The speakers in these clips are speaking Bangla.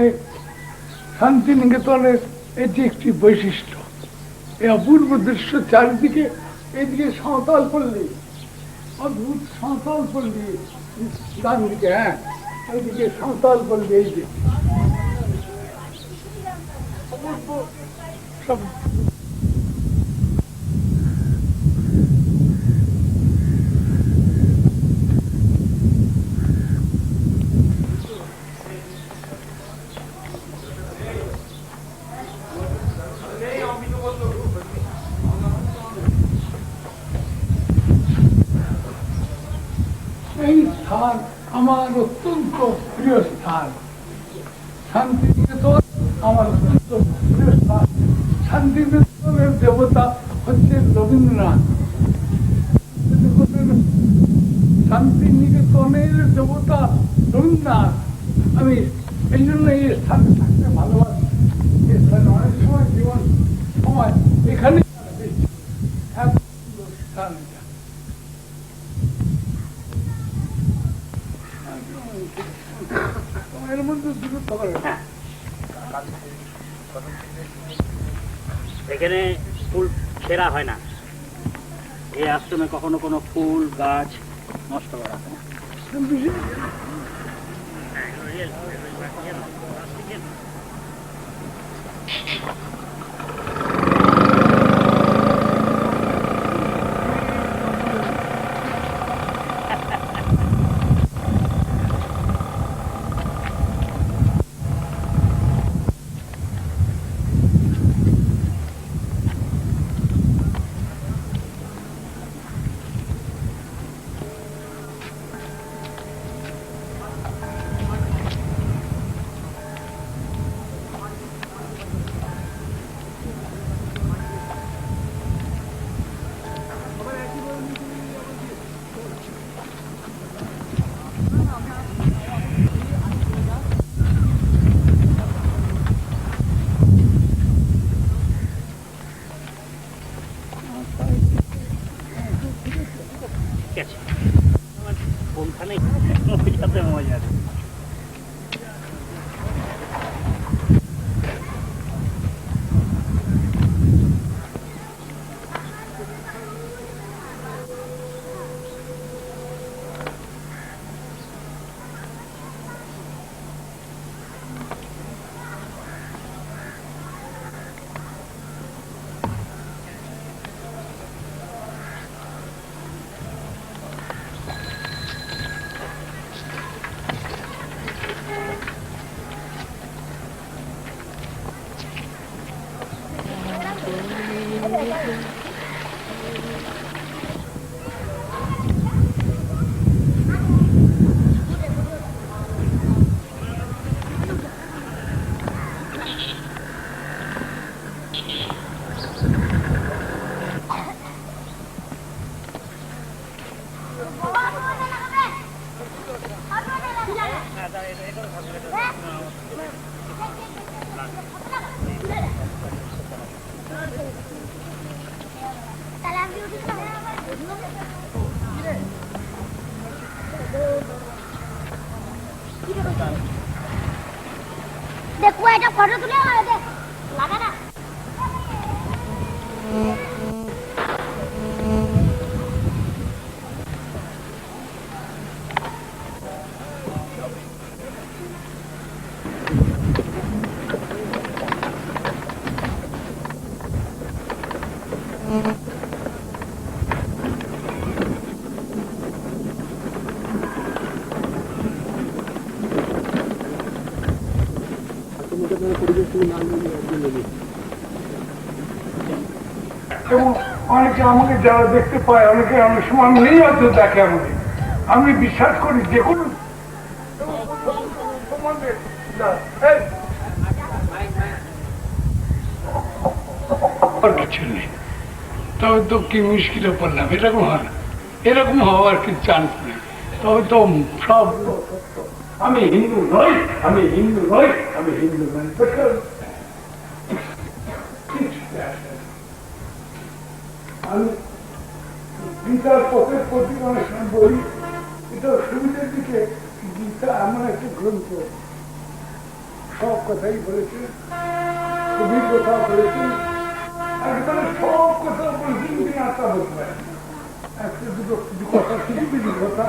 এই শান্তিনিকেতনের এটি একটি বৈশিষ্ট্য। এই অপূর্ব দৃশ্য চারিদিকে, এদিকে সাঁওতাল পল্লী, অদ্ভুত সাঁওতাল পল্লী, ডান দিকে, হ্যাঁ এইদিকে সাঁওতাল পল্লী, এই যে সব এই স্থান আমার অত্যন্ত প্রিয় স্থান। শান্তিনিকেতন আমার অত্যন্ত প্রিয় স্থান। শান্তিনিকেতনের দেবতা হচ্ছেন রবীন্দ্রনাথ। শান্তিনিকেতনের দেবতা রবীন্দ্রনাথ। আমি এই জন্য এই স্থানে থাকতে ভালোবাসি। এই স্থানে অনেক সময় জীবন সময় এখানে স্থান। এর মধ্যে দুটো খবর, এখানে ফুল ছেঁড়া হয় না। এই আশ্রমে কখনো কোনো ফুল গাছ নষ্ট করা হয় না। মজা দেখো এটা ফটো তুলে লাগা না। এবং অনেকে আমাকে যারা দেখতে পায়, অনেকে অনেক সময় নেই হয়তো দেখে আমাকে, আমি বিশ্বাস করি যে কোনো কিছু নেই। তবে তো কি মুশকিলে পড়লাম, এরকম হয় না, এরকম হওয়ার কি চান্স নেই। তবে তো সব আমি হিন্দু নই, আমি হিন্দু নই, আমি হিন্দু নই। আমি গীতার পথের প্রতি অনেক সময় বলি, এটা সুবিধের দিকে গীতা এমন একটা গ্রন্থ, সব কথাই বলেছেন, কবির কথা বলেছেন, একবারে সব কথা বলছেন, তিনি আত্মা বলতে পারেন। একটা দুটো কিছু কথা, কিছু কিছু কথা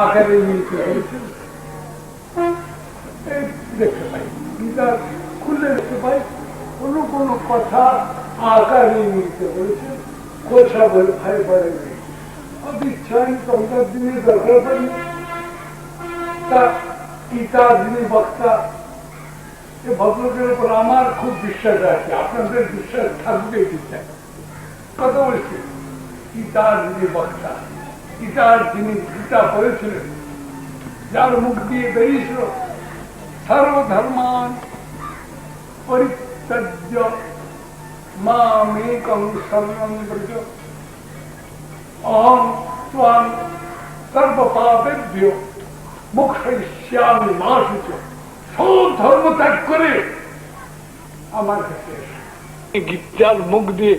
আকারে মিলতে বলেছেন, দেখতে পাই গীতার খুলে দেখতে পাই কোনো কোনো কথা আকারে মিলতে বলেছেন, কথা বলে ভাই পড়ে নেই। ইচ্ছায় তখনকার দিনে দরকার পড়ি তা গীতার যিনি বক্তা, এ ভদ্রকের উপর আমার খুব বিশ্বাস আছে, আপনাদের বিশ্বাস থাকবে চাই। কথা বলছি, গীতার যিনি বক্তা, গীতার যিনি গীতা বলেছিলেন, যার মুখ দিয়ে বেরিয়েছিল সর্বধর্মান পরিত্যাজ্য মামেকং শরণং ব্রজ অহং ত্বাং সর্বপাপেভ্যো মোক্ষয়িষ্যামি মা শুচি। সব ধর্ম ত্যাগ করে আমার কাছে গীতার মুখ দিয়ে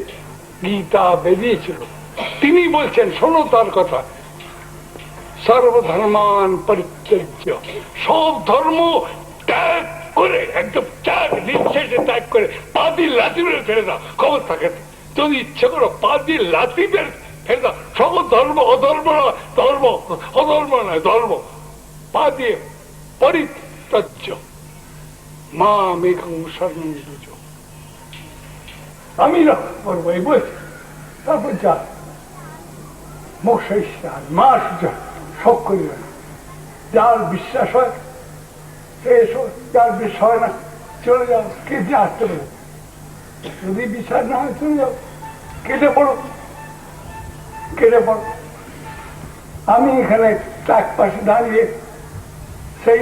গীতা বেরিয়েছিল, তিনি বলছেন, শোনো তার কথা, সর্বধর্মান পরিত্যাজ্য, সব ধর্ম ত্যাগ করে, একদম ত্যাগ নিঃশেষে ত্যাগ করে পা দিয়ে লাথি মেরে ফেলে দাও। খবর থাকে যদি ইচ্ছে করো পা দিয়ে লাথি মেরে ফেলে দাও। সব ধর্ম অধর্ম নয়, ধর্ম অধর্ম নয়, ধর্ম পা দিয়ে পরিত্যাজ্য মামেকং শরণং ব্রজ। আমি রক্ষা করবো এই বলছি। তারপর যা মোক্ষয়িষ্যা মা শুচি, সব করিবে না। যার বিশ্বাস হয় এসো, যার বিশ্বাস হয় না চলে যাও, কেটে আসতে পারো। যদি বিশ্বাস না হয় চলে যাও, কেটে পড়ো, কেটে পড়ো। আমি এখানে এক পাশে দাঁড়িয়ে সেই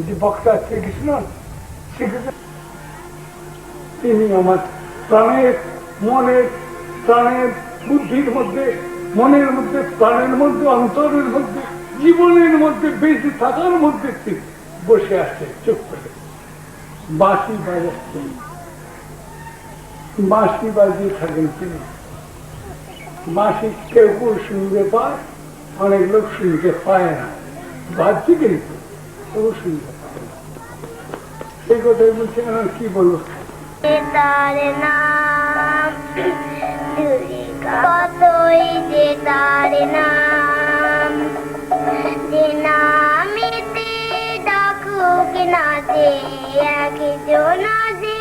যে বক্তা শ্রীকৃষ্ণ, শ্রীকৃষ্ণ তিনি আমার প্রাণের, মনের, প্রাণের, বুদ্ধির মধ্যে, মনের মধ্যে, প্রাণের মধ্যে, অন্তরের মধ্যে, জীবনের মধ্যে, বেঁচে থাকার মধ্যে তিনি বসে আছে চুপ করে, বাঁশি বাজাচ্ছেন, বাঁশি বাজিয়ে থাকেন তিনি। বাঁশি কেউ কেউ শুনতে পায়, অনেক লোক শুনতে পায় না, বাজছে কিন্তু তবু শুনতে পায় না। সেই কথাই বলছি, কি বলবো। তার নাম কতই যে তার নাম, যে নামেতে ডাকুক না যে একজন যে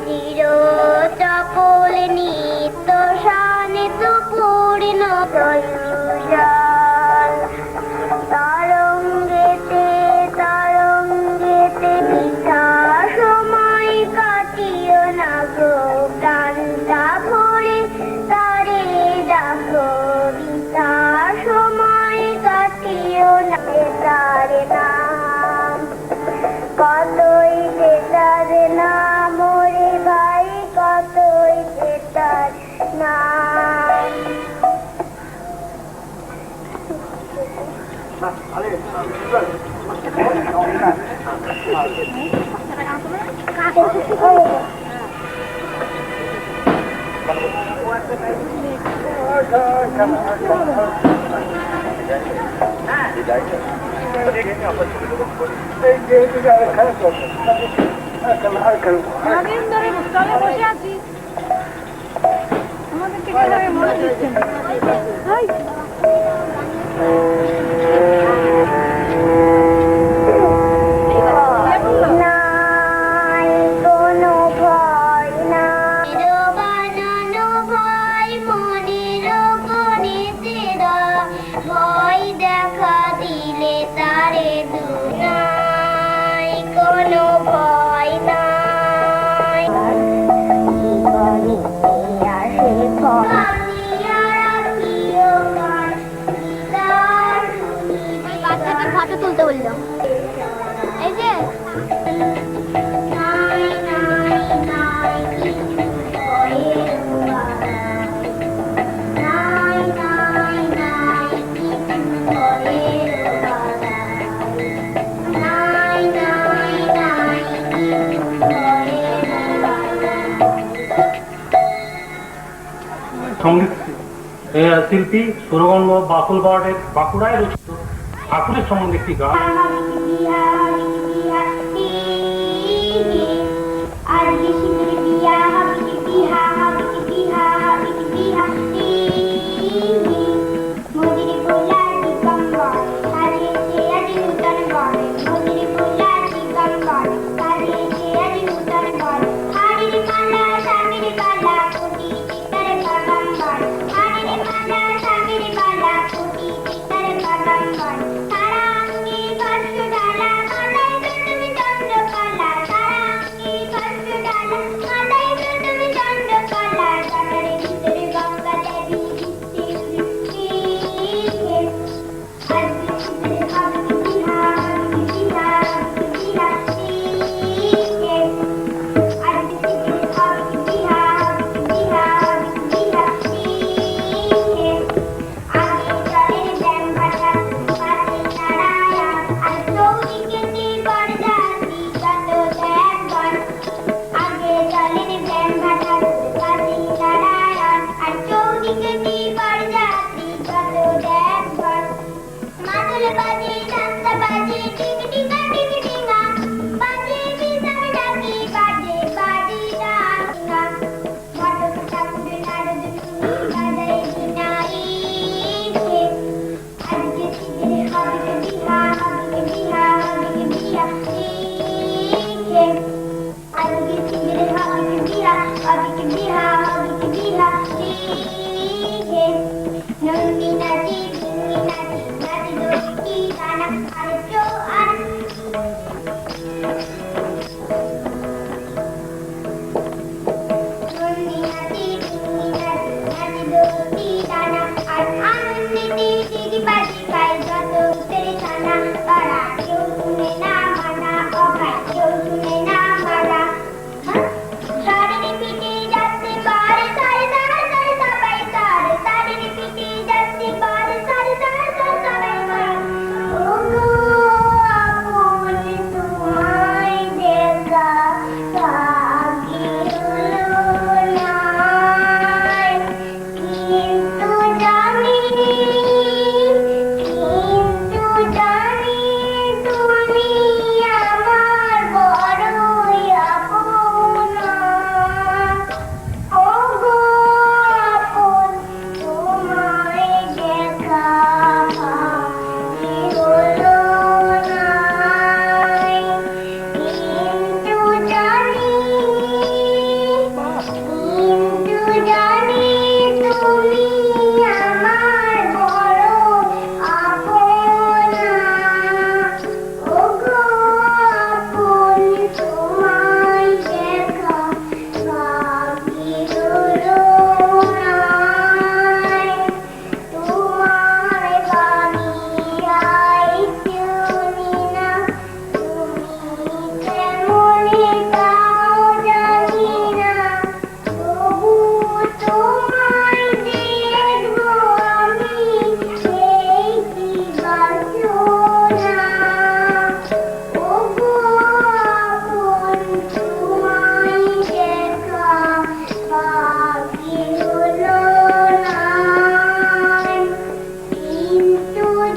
চির চপল নিত্য শানিত পূর্ণ প্রয়োজন। তরঙ্গেতে তরঙ্গেতে মিঠা সময় কাটিও না গো, প্রাণটা ভরে তারে ডাকো, মিঠা সময় কাটিও না। তার নাম কতই যে তার নাম, ওরে ভাই কতই যে তার নাম। বসে আছি, আমাদেরকে মনে দিচ্ছেন। ফটো তুলতে বললাম, এই যে সঙ্গীত শিল্পী সুরগঞ্জ বাঁকুড়ায় রচিত ঠাকুরের সম্বন্ধে একটি গান।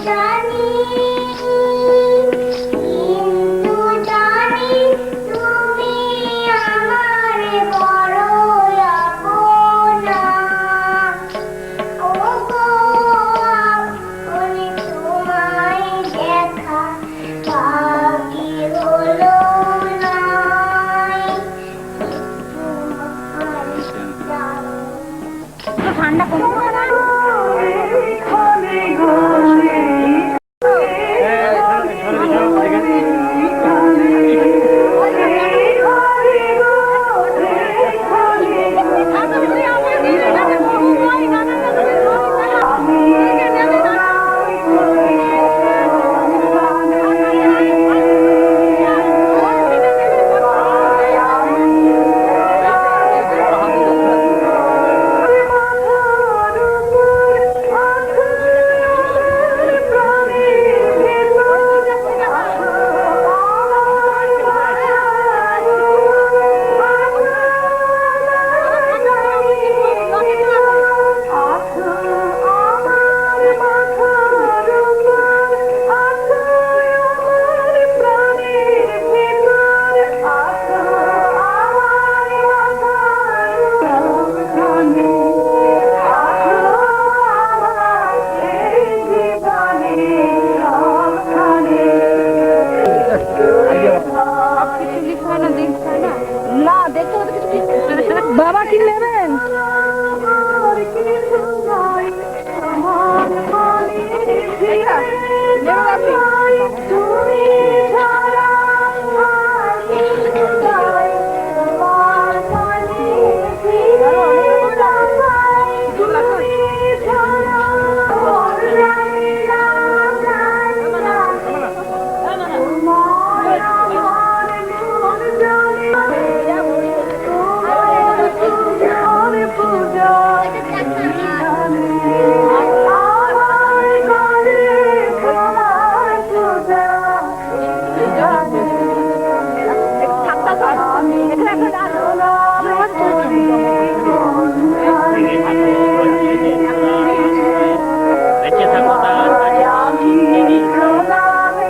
জানি কিন্তু জানি তুমি আমার বড় আপনা ওগো আপনি তোমায় দেখা বাকি হলো না ঠান্ডা কমছে না বাবা কি নেবেন বেঁচে থাকো তার কাছে চিনি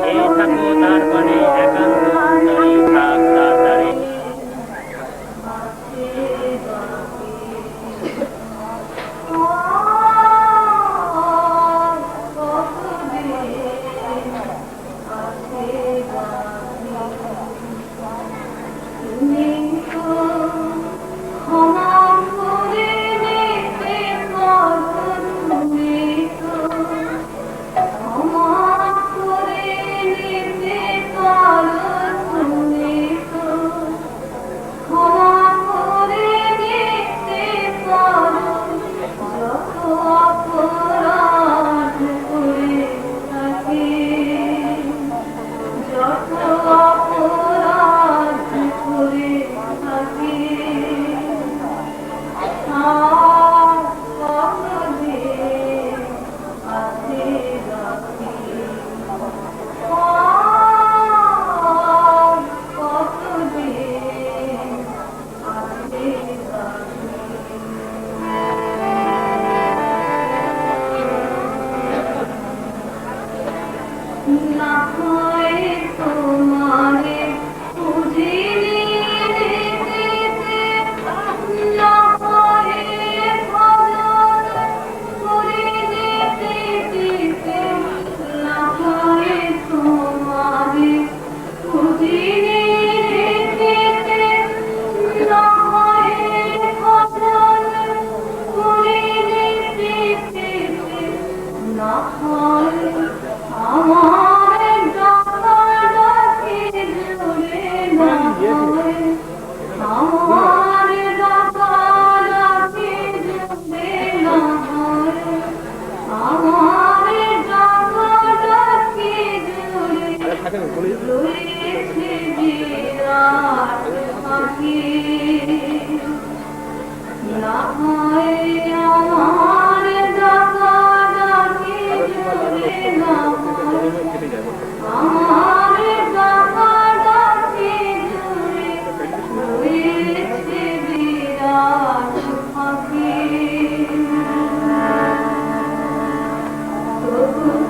চেয়ে থাকো তার পানে একান্ত অন্তরে থাক তার দ্বারে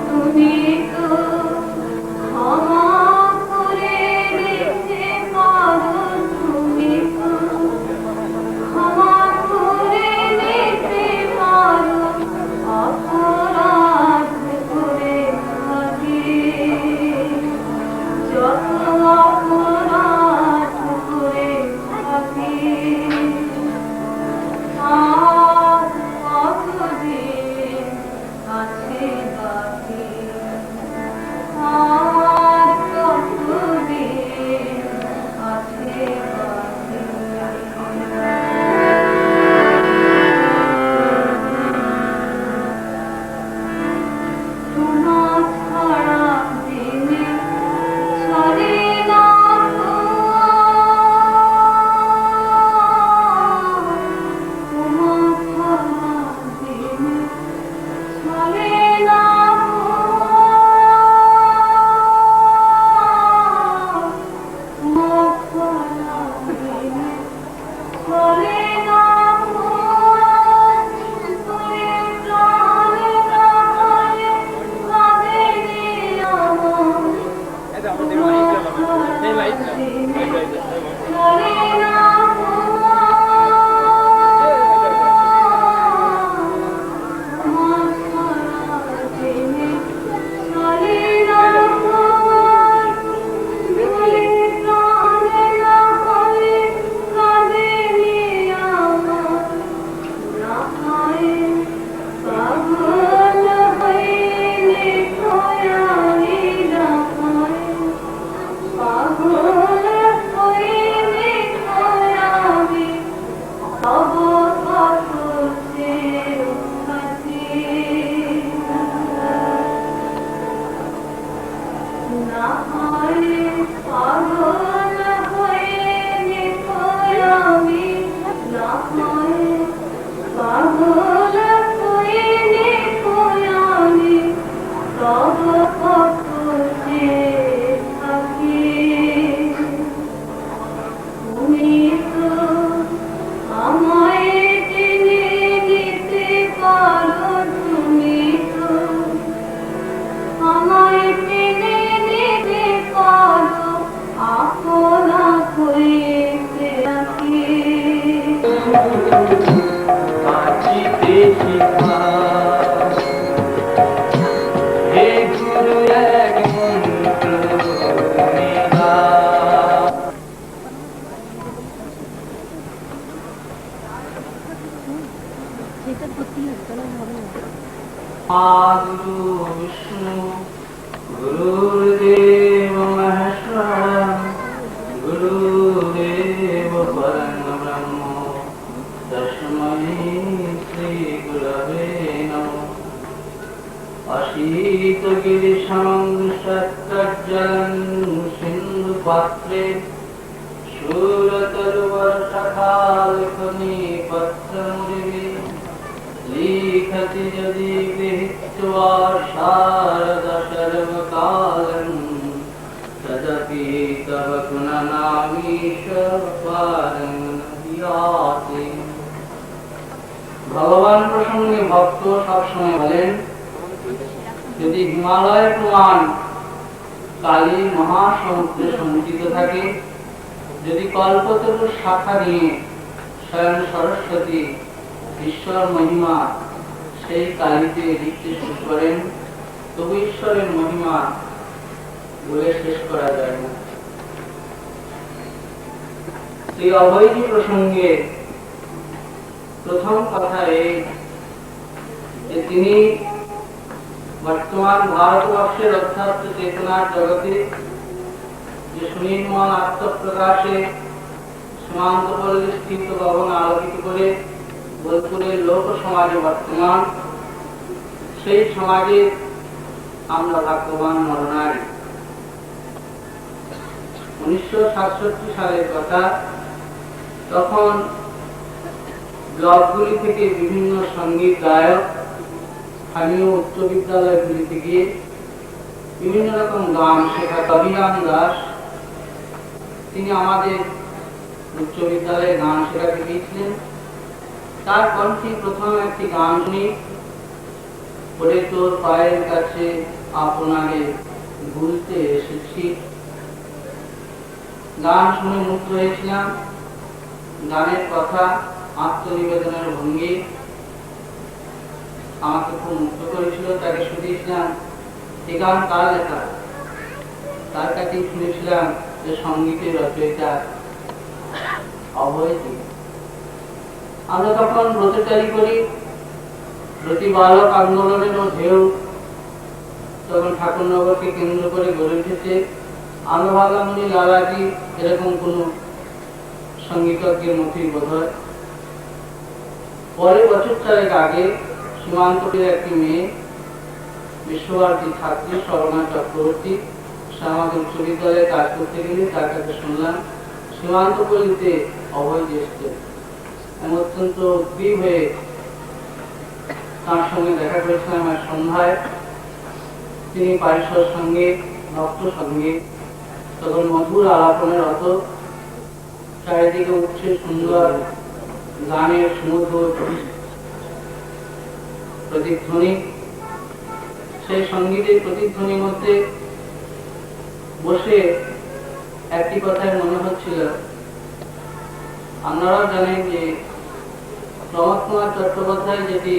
তুমি गुरु विष्णु गुरुदेव महेश्वर गुरुदेव परम ब्रह्म तस्मै श्री गुरवे नमः। अशीत गिरिशमं शतज्जलं सिंधु पात्रे शूरतरुवर्षकालिकनि पत्रमुदिवे लिखति यदि गृहीत्वा शारदशर्वकालं तदपि तव गुणनामीश पारं याति। भगवान प्रसंगे भक्त सब समय बोलें यदि हिमालय प्रमाण काली महासमुद्रे समुचित থাকে, যদি কল্পতরুর শাখা নিয়ে স্বয়ং সরস্বতী ঈশ্বর মহিমা সেই কালিতে লিখতে শুরু করেন, তবু ঈশ্বরের মহিমা বলে শেষ করা যায় না। এই অভয়জি প্রসঙ্গে প্রথম কথা এই যে তিনি বর্তমান ভারতবর্ষের অধ্যাত্ম চেতনার জগতে যে সুনির্মল আত্মপ্রকাশে সীমান্তপল্লী স্থিত ভবন আলোকিত করে বোলপুরের লোক সমাজে বর্তমান, সেই সমাজে আমরা ভাগ্যবান নরনারী। 1967 সালের কথা, তখন ব্লকগুলি থেকে বিভিন্ন সঙ্গীত গায়ক স্থানীয় উচ্চ বিদ্যালয়গুলিতে গিয়ে বিভিন্ন রকম গান শেখা অভিরাম দাস তিনি আমাদের উচ্চ বিদ্যালয়ে গান শেখাতে গিয়েছিলেন। তার কণ্ঠে প্রথম একটি গান শুনি, পড়ে তোর পায়ের কাছে আপনাকে ভুলতে এসেছি। গান শুনে মুগ্ধ হয়েছিলাম। গানের কথা, আত্মনিবেদনের ভঙ্গি আমাকে খুব মুগ্ধ করেছিল। তাকে শুনিয়েছিলাম এই গান কার লেখা, তার কাছেই শুনেছিলাম যে সঙ্গীতের রচয়িতা অভয়জি। আমরা তখন ব্রতচারী করি, প্রতি বালক আন্দোলনেরও ঢেউ তখন ঠাকুরনগরকে কেন্দ্র করে গড়ে উঠেছে। আমরা ভাবলাম উনি লালাজি এরকম কোন সঙ্গীতজ্ঞের মতোই বোধ হয়। পরে বছর চারেক আগে সীমান্তপুরের একটি মেয়ে বিশ্বভারতী ছাত্রী স্বর্ণা চক্রবর্তী, সে আমাদের উচ্চ বিদ্যালয়ে কাজ করতে গেলে তার কাছে শুনলাম সীমান্তপল্লীতে অভয়জি এসছে। আমি অত্যন্ত উদ্গ্রীব হয়ে তার সঙ্গে দেখা করেছিলাম এক সন্ধ্যায়। তিনি পারিষদ সঙ্গে ভক্ত সঙ্গে তখন মধুর আলাপনের অত চারিদিকে উঠছে সুন্দর গানের সমুদ্র প্রতিধ্বনি। সেই সঙ্গীতের প্রতিধ্বনির মধ্যে বসে একটি কথাই মনে হচ্ছিল, আপনারাও জানেন যে প্রমোদ কুমার চট্টোপাধ্যায় যেটি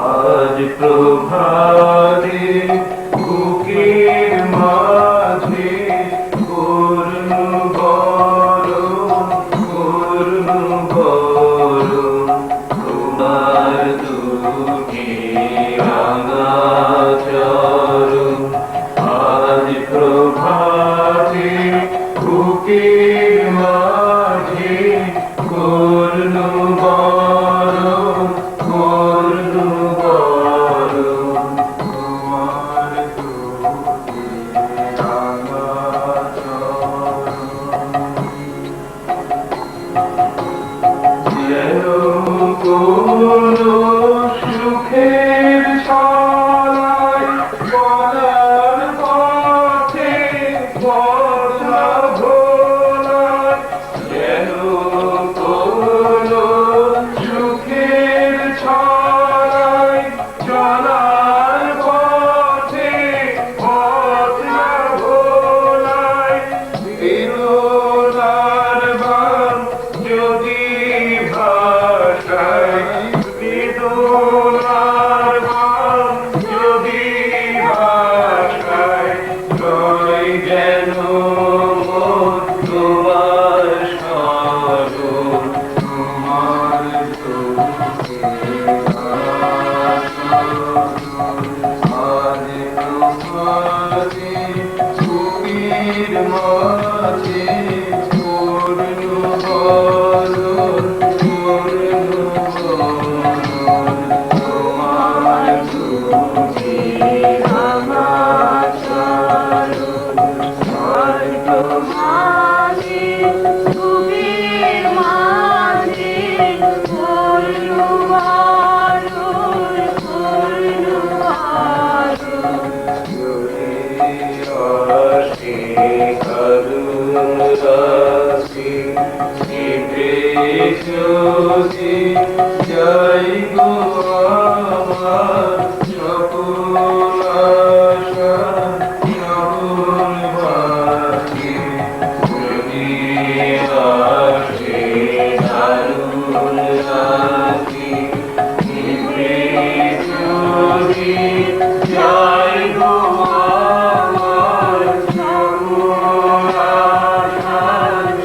আজ প্রভাতে বুকের মাঝে করুণ গরম তোমার দুঃখে রাঙা চরণ, আজ প্রভাতে বুকের মাঝে করুণ গরম দোলার গান যদি ভাষায় রয় যেন মোর তোমার স্মরণ, তোমার চোখে আজ তোমারে বুকের মাঝে পূর্ণ বরণ, পূর্ণ বরণ, তোমার চোখে আমার চরণ, আর তোমারে বুকের মাঝে পূর্ণ বরণ, পূর্ণ বরণ। আসে করুণ রাশি শিবে যদি যাই গো আমার সকল আশা সকল বাকি, যদি আসে করুণ রাশি শিবে যদি যাই গো আমার সকল আশা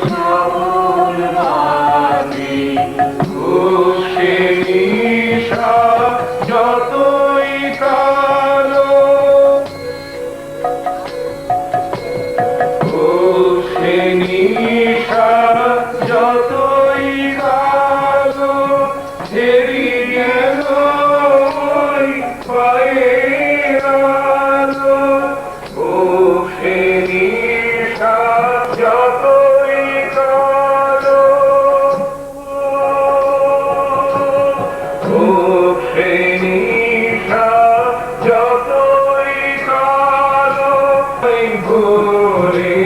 সকল বাকি, সে নিশা যতই কালো, সে নিশা যতই কালো, ঝেরি গেল ওই পায়ের আলো, সে নিশা যতই কালো, সে নিশা যতই কালো, এই ভোরে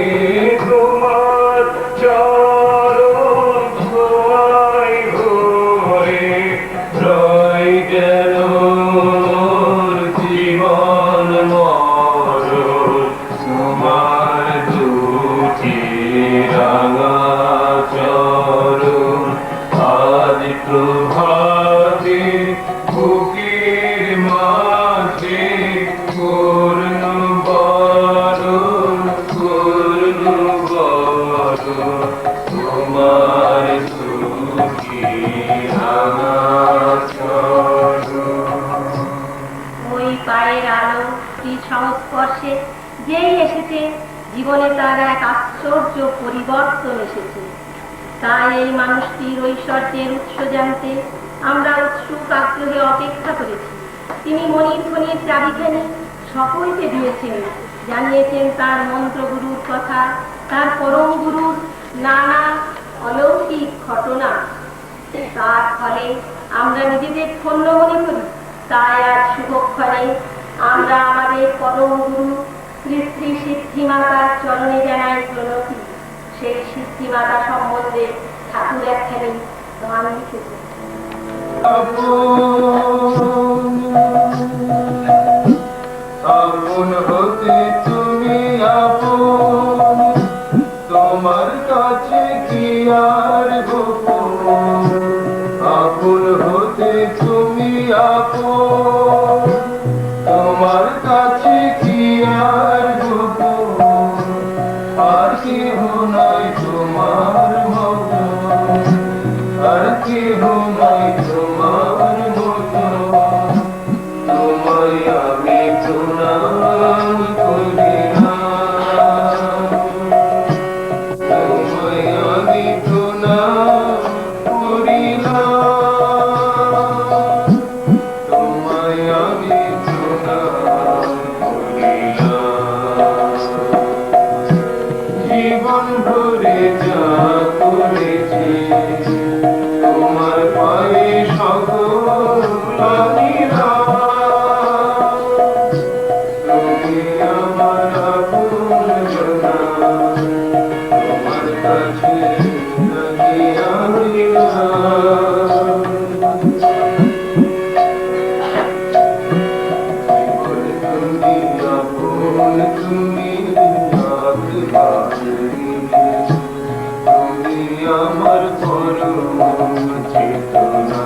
তোমার চরণ ধোয়াই ভোরে রয় গেল মোর জীবন মরণ, তোমার দুটি রাঙা চরণ আজ প্রভাতে বুকের মাঝে পূর্ণ বরণ, পূর্ণ বরণ, তোমার দুটি রাঙা চরণ। ওই পায়ের আলো কি সংস্পর্শে যেই এসেছে, জীবনে তার এক আশ্চর্য পরিবর্তন এসেছে। তাই এই মানুষটির ঐশ্বর্যের উৎস জানতে আমরা উৎসুক আগ্রহে অপেক্ষা করেছি। তিনি মনির ধ্বনির চাবিখানি সকলকে দিয়েছেন, জানিয়েছেন তার মন্ত্রগুরুর কথা, তার পরম গুরুর নানা অলৌকিক ঘটনা। তার ফলে আমরা নিজেদের ধন্য মনে করি। তাই আজ শুভক্ষণে আমরা আমাদের পরম গুরু শ্রী শ্রী সিদ্ধিমাতার চরণে জানাই প্রণতি। সেই সিদ্ধিমাতা সম্বন্ধে ঠাকুর একখানি গান লিখেছেন। আপন হতে তুমি আপন, তোমার কাছে কি আর গোপন, আপন হতে তুমি আপন, তোমার কাছে কি আর গোপন, আর কেহ নাই তোমার মতো, আর কেহ নাই তোমার মতো, তোমায় আমি প্রণাম করিলাম, তোমায় আমি প্রণাম করিলাম, তোমায় আমি প্রণাম করিলাম। জীবন ভরে যা করেছি তোমার পায়ে সকল আনিলাম, তুমি আমার আপন জনা, তোমার কাছে লাগিয়া রইলাম। তুমি আপন, তুমি তুমি আমার পরম চেতনা,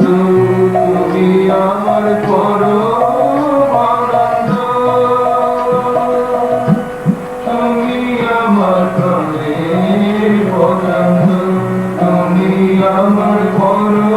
বন্ধু তুমি আমার পরম আনন্দ তুমি আমার প্রাণের পছন্দ তুমি আমার পরম